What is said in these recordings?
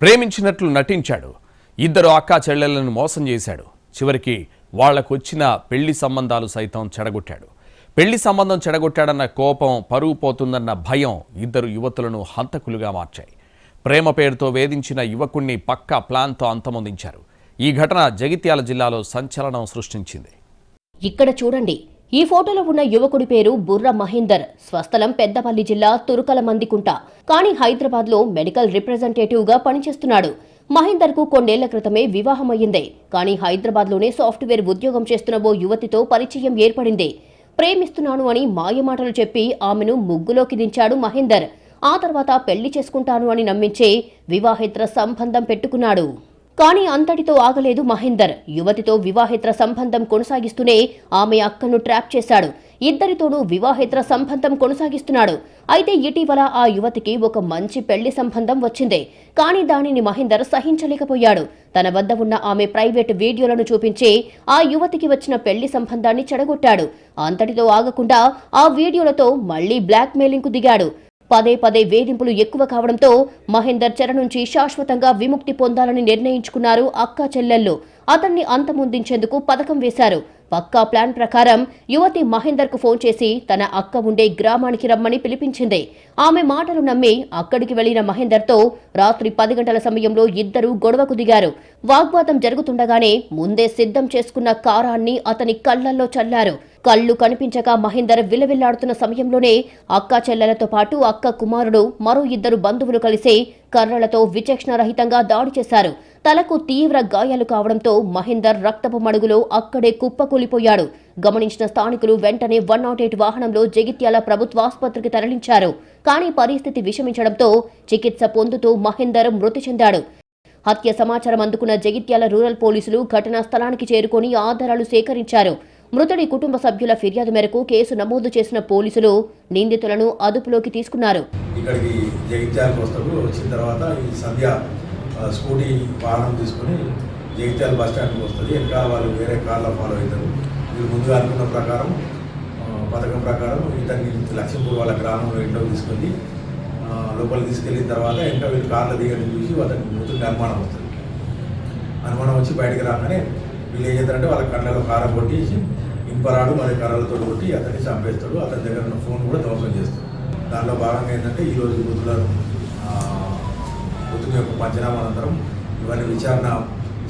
ప్రేమించినట్లు నటించాడు. ఇద్దరు అక్కా చెల్లెళ్లను మోసం చేశాడు. చివరికి వాళ్లకొచ్చిన పెళ్లి సంబంధాలు సైతం చెడగొట్టాడు. పెళ్లి సంబంధం చెడగొట్టాడన్న కోపం, పరువు పోతుందన్న భయం ఇద్దరు యువతులను హంతకులుగా మార్చాయి. ప్రేమ పేరుతో వేధించిన యువకుణ్ణి పక్కా ప్లాన్తో అంతమొందించారు. ఈ ఘటన జగిత్యాల జిల్లాలో సంచలనం సృష్టించింది. ఇక్కడ చూడండి, ఈ ఫోటోలో ఉన్న యువకుడి పేరు బుర్ర మహేందర్. స్వస్థలం పెద్దపల్లి జిల్లా తురుకల మందికుంట. కానీ హైదరాబాద్లో మెడికల్ రిప్రజెంటేటివ్గా పనిచేస్తున్నాడు. మహేందర్కు కొన్నేళ్ల క్రితమే వివాహమయ్యింది. కానీ హైదరాబాద్లోనే సాఫ్ట్వేర్ ఉద్యోగం చేస్తున్న ఓ యువతితో పరిచయం ఏర్పడింది. ప్రేమిస్తున్నాను అని మాయమాటలు చెప్పి ఆమెను ముగ్గులోకి దించాడు మహేందర్. ఆ తర్వాత పెళ్లి చేసుకుంటాను అని నమ్మించే వివాహేతర సంబంధం పెట్టుకున్నాడు. కానీ అంతటితో ఆగలేదు మహేందర్. యువతితో వివాహేతర సంబంధం కొనసాగిస్తూనే ఆమె అక్కను ట్రాప్ చేశాడు. ఇద్దరితోనూ వివాహేతర సంబంధం కొనసాగిస్తున్నాడు. అయితే ఇటీవల ఆ యువతికి ఒక మంచి పెళ్లి సంబంధం వచ్చింది. కానీ దానిని మహేందర్ సహించలేకపోయాడు. తన వద్ద ఉన్న ఆమె ప్రైవేట్ వీడియోలను చూపించి ఆ యువతికి వచ్చిన పెళ్లి సంబంధాన్ని చెడగొట్టాడు. అంతటితో ఆగకుండా ఆ వీడియోలతో మళ్లీ బ్లాక్ మెయిలింగ్కు దిగాడు. పదే పదే వేధింపులు ఎక్కువ కావడంతో మహేందర్ చెర నుంచి శాశ్వతంగా విముక్తి పొందాలని నిర్ణయించుకున్నారు అక్కా చెల్లెళ్ళు. అతన్ని అంతమొందించేందుకు పథకం వేశారు. పక్కా ప్లాన్ ప్రకారం యువతి మహేందర్కు ఫోన్ చేసి తన అక్క ఉండే గ్రామానికి రమ్మని పిలిపించింది. ఆమె మాటలు నమ్మి అక్కడికి వెళ్లిన మహేందర్తో రాత్రి 10 గంటల సమయంలో ఇద్దరూ గొడవకు దిగారు. వాగ్వాదం జరుగుతుండగానే ముందే సిద్ధం చేసుకున్న కారాన్ని అతని కళ్లల్లో చల్లారు. కళ్లు కనిపించక మహేందర్ విలవిల్లాడుతున్న సమయంలోనే అక్కా చెల్లెలతో పాటు అక్క కుమారుడు మరో ఇద్దరు బంధువులు కలిసి కర్రలతో విచక్షణరహితంగా దాడి చేశారు. తలకు తీవ్ర గాయాలు కావడంతో మహేందర్ రక్తపు మడుగులో అక్కడే కుప్పకూలిపోయాడు. గమనించిన స్థానికులు వెంటనే 108 వాహనంలో జగిత్యాల ప్రభుత్వాసుపత్రికి తరలించారు. కానీ పరిస్థితి విషమించడంతో చికిత్స పొందుతూ మహేందర్ మృతి చెందాడు. హత్య సమాచారం అందుకున్న జగిత్యాల రూరల్ పోలీసులు ఘటనా స్థలానికి చేరుకొని ఆధారాలు సేకరించారు. మృతుడి కుటుంబ సభ్యుల ఫిర్యాదు మేరకు కేసు నమోదు చేసిన పోలీసులు నిందితులను అదుపులోకి తీసుకున్నారు. ఇక్కడికి జగిత్యాలకు వచ్చిన తర్వాత ఈ సంధ్య స్కూటీ వాహనం తీసుకుని జగిత్యాల బస్ స్టాండ్కి వస్తుంది. వెనకాల వాళ్ళు వేరే కార్లో ఫాలో అవుతారు. వీళ్ళు ముందుగా అనుకున్న ప్రకారం పథకం ప్రకారం ఇతన్ని లక్ష్మీపూర్ వాళ్ళ గ్రామంలో ఇంట్లోకి తీసుకెళ్ళి లోపలికి తీసుకెళ్ళిన తర్వాత ఇంకా వీళ్ళు కార్లో దిగని చూసి వాళ్ళకి మృతుడికి అనుమానం వస్తుంది. అనుమానం వచ్చి బయటకు రాగానే వీళ్ళు ఏం చేస్తారంటే వాళ్ళ కళ్ళలో కారం కొట్టేసి ఇంపరాడు మరి కర్రలతో కొట్టి అతన్ని చంపేస్తాడు. అతని దగ్గర ఉన్న ఫోన్ కూడా ధ్వంసం చేస్తాడు. దానిలో భాగంగా ఏంటంటే ఈరోజు మృతుల యొక్క పంచనామా అనంతరం ఇవన్నీ విచారణ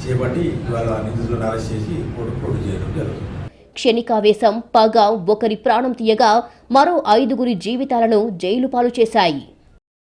చేపట్టి ఇవాళ నిందితులను అరెస్ట్ చేసి కోర్టుకు ప్రొడ్యూస్ చేయడం జరుగుతుంది. క్షణికావేశం, పగ ఒకరి ప్రాణం తీయగా మరో 5గురి జీవితాలను జైలు పాలు చేశాయి.